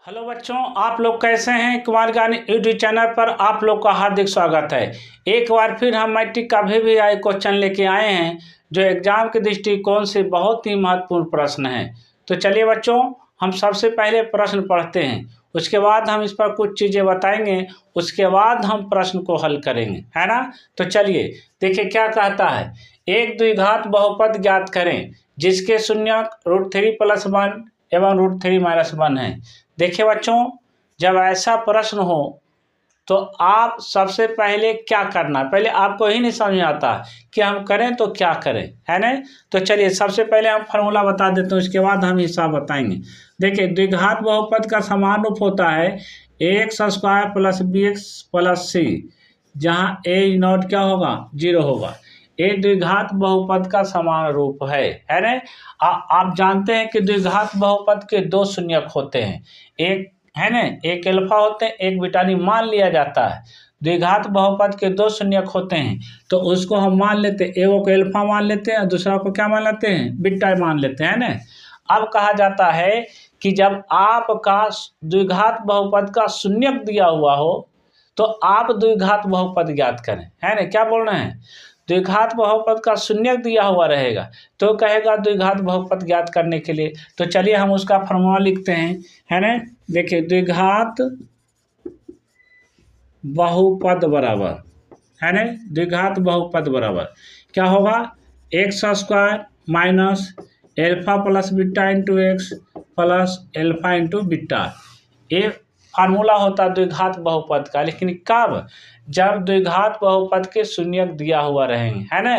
Hello बच्चों, आप लोग कैसे हैं। कुमार ज्ञान यूट्यूब चैनल पर आप लोग का हार्दिक स्वागत है। एक बार फिर हम मैट्रिक का VVI क्वेश्चन लेके आए हैं जो एग्जाम के दृष्टिकोण से बहुत ही महत्वपूर्ण प्रश्न है। तो चलिए बच्चों, हम सबसे पहले प्रश्न पढ़ते हैं, उसके बाद हम इस पर कुछ चीज़ें बताएंगे, उसके बाद हम प्रश्न को हल करेंगे, है ना। तो चलिए देखिए क्या कहता है। एक द्विघात बहुपद ज्ञात करें जिसके शून्यक √3+1 एवं √3-1 है। देखिए बच्चों, जब ऐसा प्रश्न हो तो आप सबसे पहले क्या करना, पहले आपको ही नहीं समझ आता कि हम करें तो क्या करें, है ना। तो चलिए सबसे पहले हम फार्मूला बता देते हैं, उसके बाद हम हिसाब बताएंगे। देखिए द्विघात बहुपद का समान रूप होता है ax² + bx + c, जहाँ a0 क्या होगा, 0 होगा। ये द्विघात बहुपद का समान रूप है ना। आप जानते हैं कि द्विघात बहुपद के दो शून्यक होते हैं, एक है ना, एक अल्फा होते हैं, एक बीटा, नहीं मान लिया जाता है। द्विघात बहुपद के दो शून्यक होते हैं तो उसको हम मान लेते हैं, एक को अल्फा मान लेते हैं और दूसरा को क्या मान लेते हैं, बीटा मान लेते हैं ना। अब कहा जाता है कि जब आपका द्विघात बहुपद का शून्यक दिया हुआ हो तो आप द्विघात बहुपद ज्ञात करें, है ना। क्या बोल रहे हैं, द्विघात बहुपद का शून्यक दिया हुआ रहेगा तो कहेगा द्विघात बहुपद ज्ञात करने के लिए। तो चलिए हम उसका फॉर्मूला लिखते हैं, है ना। देखिए द्विघात बहुपद बराबर, है ना, द्विघात बहुपद बराबर क्या होगा, x² minus alpha plus beta into x plus alpha into beta. ये फार्मूला होता द्विघात बहुपद का, लेकिन कब, जब द्विघात बहुपद के शून्यक दिया हुआ रहेंगे, है ना।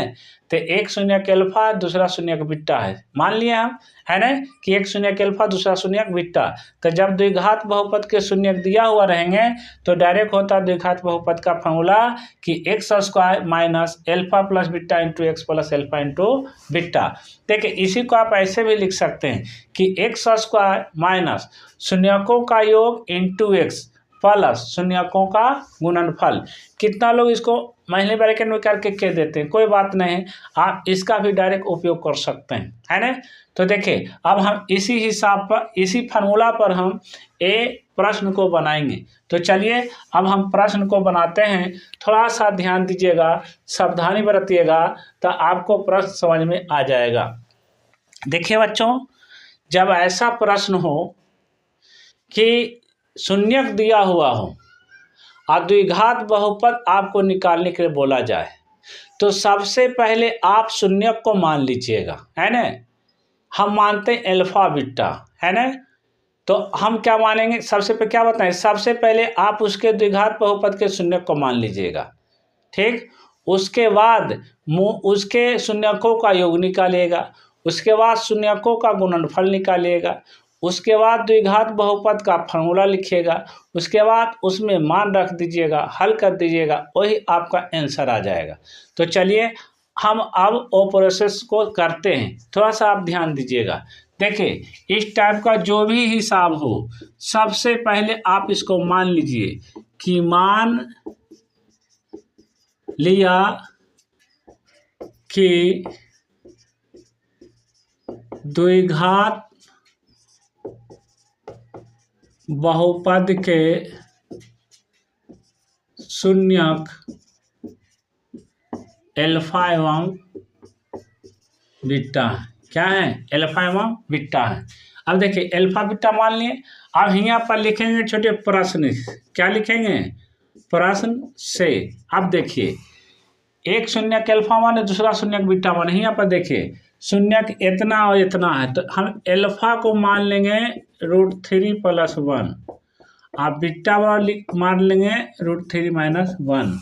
तो एक शून्यक अल्फा दूसरा शून्यक बीटा है, मान लिए हम, है ना, कि एक शून्यक अल्फा दूसरा शून्यक बीटा। तो जब द्विघात बहुपद के शून्यक दिया हुआ रहेंगे तो डायरेक्ट होता द्विघात बहुपद का फार्मूला कि x² minus alpha plus beta into x plus alpha into beta. देखिए इसी को आप ऐसे भी लिख सकते हैं कि x² माइनस शून्यकों का योग इंटू एक्स प्लस शून्यकों का गुणनफल। कितना लोग इसको महीने ब्रैकेट में करके कह देते हैं, कोई बात नहीं, आप इसका भी डायरेक्ट उपयोग कर सकते हैं, है ना। तो देखिए अब हम इसी हिसाब पर, इसी फार्मूला पर हम प्रश्न को बनाएंगे। तो चलिए अब हम प्रश्न को बनाते हैं, थोड़ा सा ध्यान दीजिएगा, सावधानी बरतिएगा तो आपको प्रश्न समझ में आ जाएगा। देखिए बच्चों, जब ऐसा प्रश्न हो कि शून्यक दिया हुआ हो और द्विघात बहुपद आपको निकालने के लिए बोला जाए तो सबसे पहले आप शून्यक को मान लीजिएगा, है ना। हम मानते हैं अल्फा बीटा, है ना। तो हम क्या मानेंगे, सबसे पहले क्या बताएं, सबसे पहले आप उसके द्विघात बहुपद के शून्यक को मान लीजिएगा, ठीक। उसके बाद उसके शून्यकों का योग निकालिएगा, उसके बाद शून्यकों का गुणनफल निकालिएगा, उसके बाद द्विघात बहुपद का फार्मूला लिखिएगा, उसके बाद उसमें मान रख दीजिएगा, हल कर दीजिएगा, वही आपका आंसर आ जाएगा। तो चलिए हम अब वो प्रोसेस को करते हैं, थोड़ा सा आप ध्यान दीजिएगा। देखिए इस टाइप का जो भी हिसाब हो सबसे पहले आप इसको मान लीजिए कि मान लिया कि द्विघात बहुपद के शून्यक अल्फा एवं बीटा, क्या है, अल्फा एवं बीटा है। अब देखिए अल्फा बीटा मान लिए, अब यहाँ पर लिखेंगे छोटे प्रश्न, क्या लिखेंगे, प्रश्न से। अब देखिए एक शून्यक अल्फा मान है, दूसरा शून्यक बीटा मान है। यहाँ पर देखिए शून्यक इतना और इतना है तो हम अल्फा को मान लेंगे √3+1 आप बीटा मान लेंगे √3-1,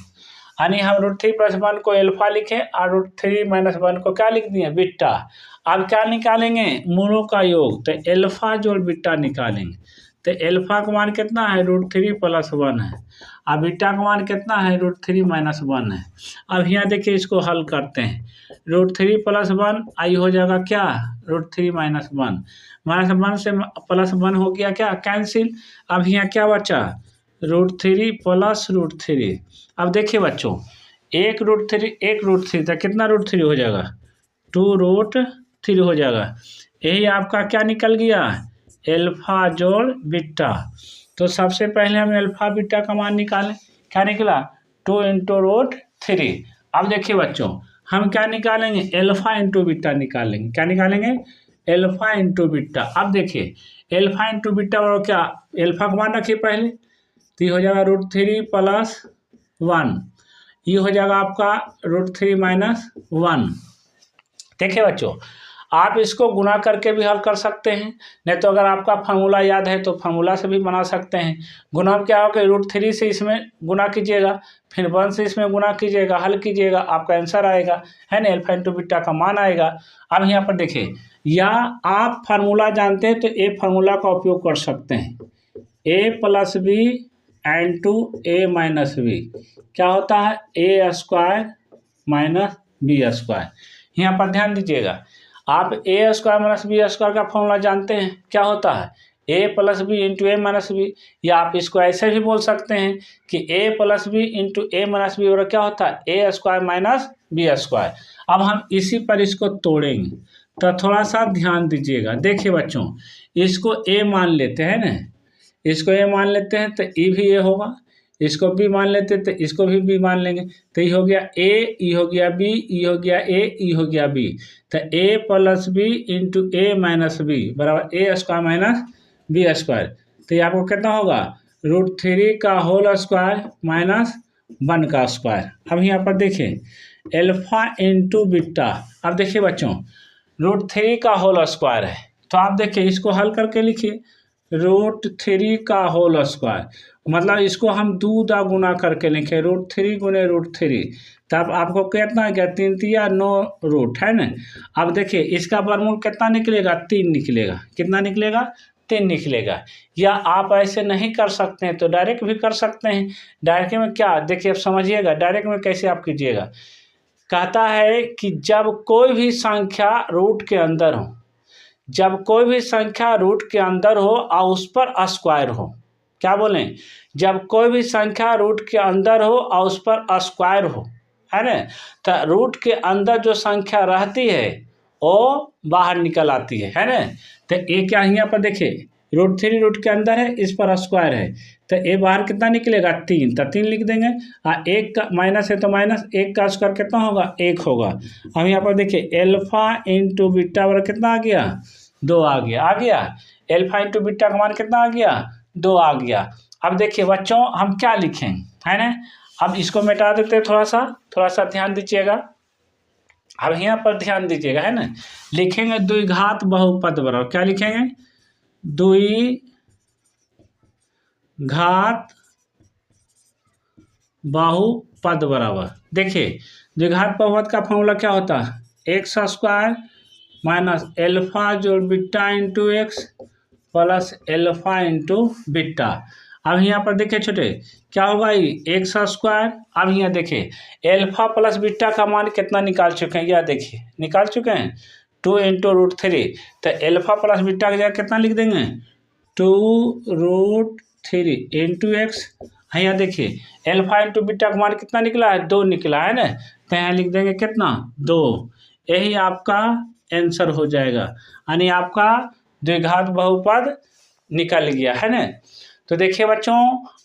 यानी हम √3+1 को अल्फा लिखें और √3-1 को क्या लिख दिए, बीटा। अब क्या निकालेंगे, मूलों का योग, तो अल्फा जो बीटा निकालेंगे तो अल्फा का मान कितना है, √3+1 है, और बीटा का मान कितना है, √3-1 है। अब यहाँ देखिए इसको हल करते हैं, √3+1 आई हो जाएगा क्या, √3-1, -1 से +1 हो गया क्या, कैंसिल। अब यहाँ क्या बचा, √3 + √3। अब देखिए बच्चों एक √3 तो कितना √3 हो जाएगा, 2√3 हो जाएगा। यही आपका क्या निकल गया, एल्फा जोड़ बीटा। तो सबसे पहले हम एल्फा बीटा का मान निकालें। क्या निकला? 2 इंटू रूट 3। अब देखिए बच्चों, हम क्या निकालेंगे? एल्फा इंटू बीटा निकालेंगे। क्या निकालेंगे? Alpha into beta. अब देखिए एल्फा इंटू बीटा और क्या, एल्फा का मान रखिए पहले, तो ये हो जाएगा √3 प्लस 1, ये हो जाएगा आपका √3 माइनस 1। देखिए बच्चों, आप इसको गुना करके भी हल कर सकते हैं, नहीं तो अगर आपका फार्मूला याद है तो फार्मूला से भी बना सकते हैं। गुना क्या होगा? √3 से इसमें गुना कीजिएगा, फिर 1 से इसमें गुना कीजिएगा, हल कीजिएगा, आपका आंसर आएगा, है ना, एल्फा इंटू बीटा का मान आएगा। अब यहाँ पर देखिए, या आप फार्मूला जानते हैं तो ए फार्मूला का उपयोग कर सकते हैं, a plus B into A minus B. क्या होता है? A square minus B square. यहाँ पर ध्यान दीजिएगा, आप A square minus B square का फॉर्मूला जानते हैं, क्या होता है? A plus B into A minus B. या आप इसको ऐसे भी बोल सकते हैं कि A plus B into A minus B और क्या होता है? A square minus B square. अब हम इसी पर इसको तोड़ेंगे, तो थोड़ा सा ध्यान दीजिएगा। देखिए बच्चों, इसको ए मान लेते हैं ना, इसको ए मान लेते हैं तो ई भी ए होगा, इसको बी मान लेते तो इसको भी बी मान लेंगे, तो ये हो गया ए, ई हो गया बी, ई हो गया ए, ई हो गया बी। तो ए plus B into A minus B बराबर ए स्क्वायर माइनस बी स्क्वायर। तो ये आपको कितना होगा? √3 का होल स्क्वायर माइनस 1 का स्क्वायर। अब यहाँ पर देखिए एल्फा इंटू बीटा। अब देखिए बच्चों, √3 का होल स्क्वायर है, तो आप देखिए इसको हल करके लिखिए, √3 का होल स्क्वायर, मतलब इसको हम 2 गुना करके लिखे, √3 गुने √3, तब आपको कितना आ गया? 3 तिया 9 रूट, है ना। अब देखिए इसका वर्गमूल कितना निकलेगा? 3 निकलेगा। कितना निकलेगा? 3 निकलेगा। या आप ऐसे नहीं कर सकते हैं तो डायरेक्ट भी कर सकते हैं। डायरेक्ट में क्या, देखिए अब समझिएगा, डायरेक्ट में कैसे आप कीजिएगा। कहता है कि जब कोई भी संख्या रूट के अंदर हो, जब कोई भी संख्या रूट के अंदर हो और उस पर स्क्वायर हो, क्या बोलें? जब कोई भी संख्या रूट के अंदर हो और उस पर स्क्वायर हो, है ना, तो रूट के अंदर जो संख्या रहती है वो बाहर निकल आती है ना। तो ये क्या है? यहाँ पर देखिए √3 रूट के अंदर है, इस पर स्क्वायर है, तो ए बाहर कितना निकलेगा? 3, तो 3 लिख देंगे। एक का माइनस है तो माइनस, एक का स्क्वायर कितना होगा? 1 होगा। अब यहाँ पर देखिए एल्फा इंटू बीटा बराबर कितना आ गया? 2 आ गया। आ गया एल्फा इंटू बीटा का मान कितना आ गया? 2 आ गया। अब देखिए बच्चों, हम क्या लिखें, है ना। अब इसको मिटा देते हैं, थोड़ा सा ध्यान दीजिएगा। अब यहाँ पर ध्यान दीजिएगा, है ना, लिखेंगे द्विघात बहुपद बराबर, क्या लिखेंगे? द्विघात बहुपद बराबर। देखिए द्विघात बहुपद का फॉर्मूला क्या होता है? एक्स स्क्वायर माइनस एल्फा जोड़ beta into x plus alpha into beta. अब यहाँ पर देखिए छोटे, क्या होगा? ये एक्स स्क्वायर। अब यहाँ देखिए एल्फा प्लस बीटा का मान कितना निकाल चुके हैं, यह देखिए निकाल चुके हैं 2 इंटू √3। तो एल्फा प्लस बीटा की जगह कितना लिख देंगे? 2 √3 इंटू एक्स। यहाँ देखिए एल्फा इंटू बीटा का मान कितना निकला है? 2 निकला है ना, तो यहाँ लिख देंगे कितना? 2। यही आपका आंसर हो जाएगा, यानी आपका द्विघात बहुपद निकल गया, है ना। तो देखिए बच्चों,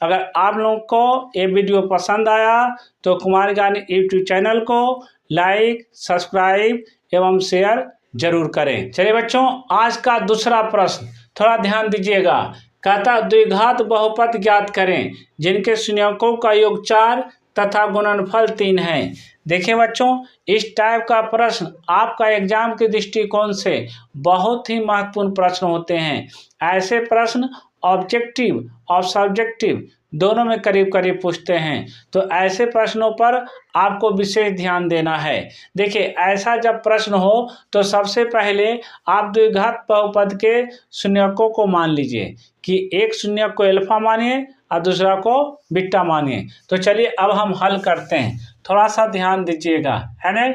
अगर आप लोगों को ये वीडियो पसंद आया तो कुमार ज्ञान यूट्यूब चैनल को लाइक, सब्सक्राइब एवं शेयर जरूर करें। चलिए बच्चों, आज का दूसरा प्रश्न थोड़ा ध्यान दीजिएगा। कहता द्विघात बहुपद ज्ञात करें जिनके शून्यकों का योग 4 तथा गुणनफल 3 है। देखिए बच्चों, इस टाइप का प्रश्न आपका एग्जाम के दृष्टिकोण से बहुत ही महत्वपूर्ण प्रश्न होते हैं। ऐसे प्रश्न ऑब्जेक्टिव और सब्जेक्टिव दोनों में करीब करीब पूछते हैं, तो ऐसे प्रश्नों पर आपको विशेष ध्यान देना है। देखिए ऐसा जब प्रश्न हो तो सबसे पहले आप द्विघात बहुपद के शून्यकों को मान लीजिए कि एक शून्यक को एल्फा मानिए और दूसरा को बीटा मानिए। तो चलिए अब हम हल करते हैं, थोड़ा सा ध्यान दीजिएगा, है ना।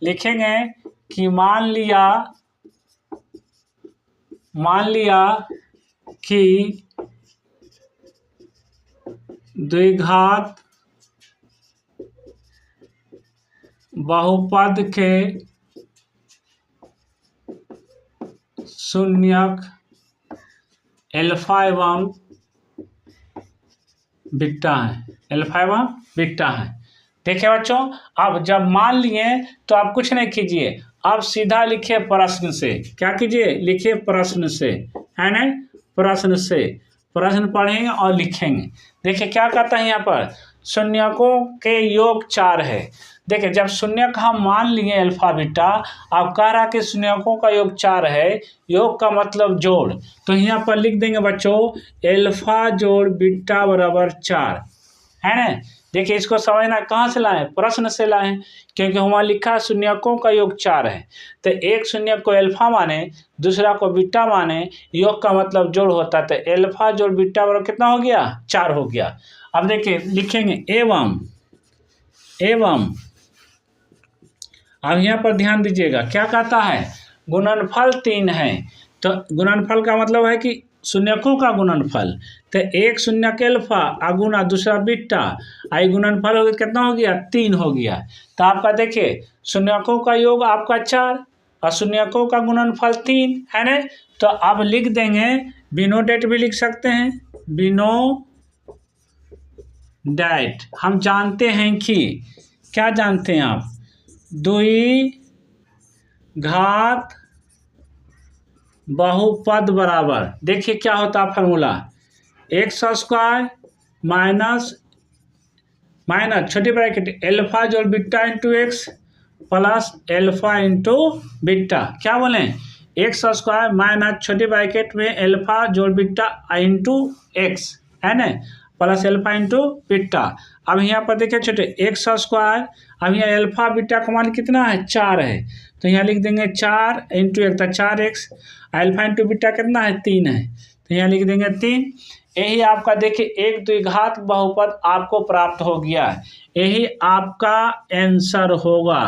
लिखेंगे कि मान लिया कि द्विघात बहुपद के शून्यक अल्फा एवं बीटा है, अल्फा एवं बीटा है। देखिए बच्चों, अब जब मान लिए तो आप कुछ नहीं कीजिए, अब सीधा लिखिए प्रश्न से। क्या कीजिए, लिखिए प्रश्न से, है ना, प्रश्न से प्रश्न पढ़ेंगे और लिखेंगे। देखिए क्या कहता है यहाँ पर, शून्यकों के योग 4 है। देखिए जब शून्यक हम मान लिए अल्फा बीटा, अब कह रहा कि शून्यकों का योग 4 है, योग का मतलब जोड़, तो यहाँ पर लिख देंगे बच्चों अल्फा जोड़ बीटा बराबर 4, है ना। देखिए इसको समझना कहाँ से लाएं, प्रश्न से लाएं, क्योंकि वहाँ लिखा शून्यकों का योग 4 है, तो एक शून्यक को अल्फा माने, दूसरा को बीटा माने, योग का मतलब जोड़ होता है, तो अल्फा जोड़ बीटा बराबर कितना हो गया, 4 हो गया। अब देखिए लिखेंगे एवं, अब यहाँ पर ध्यान दीजिएगा क्या कहता है, गुणनफल 3 है, तो गुणनफल का मतलब है कि शून्यकों का गुणनफल, तो एक शून्यक अल्फा अगुना दूसरा बीटा, आई गुणनफल हो गया कितना हो गया, 3 हो गया। तो आपका देखिए शून्यकों का योग आपका 4 और शून्यकों का गुणनफल 3, है ना। तो अब लिख देंगे, बिनो डेट भी लिख सकते हैं, बिनो डेट। हम जानते हैं कि, क्या जानते हैं आप, द्वि घात बहुपद बराबर, देखिए क्या होता है फॉर्मूला, एक्स स्क्वायर माइनस छोटी ब्रैकेट अल्फा जोड़ beta into x plus alpha into beta, क्या बोलें, एक्स स्क्वायर माइनस छोटी ब्रैकेट में अल्फा जोड़ बीटा इंटू एक्स, है ना, प्लस अल्फा इंटू बीटा। अब यहाँ पर देखिए छोटे एक्स स्क्वायर, अब यहाँ अल्फा बीटा का मान कितना है, 4 है, तो यहाँ लिख देंगे 4 इंटू एक, 4x, अल्फा इंटू बीटा कितना है, 3 है, तो यहाँ लिख देंगे 3। यही आपका देखिए एक द्विघात बहुपद आपको प्राप्त हो गया, यही आपका आंसर होगा।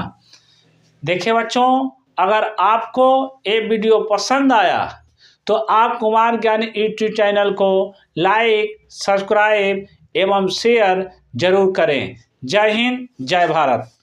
देखिए बच्चों, अगर आपको ये वीडियो पसंद आया तो आप कुमार ज्ञानी यूट्यूब चैनल को लाइक, सब्सक्राइब एवं शेयर जरूर करें। जय हिंद, जय भारत।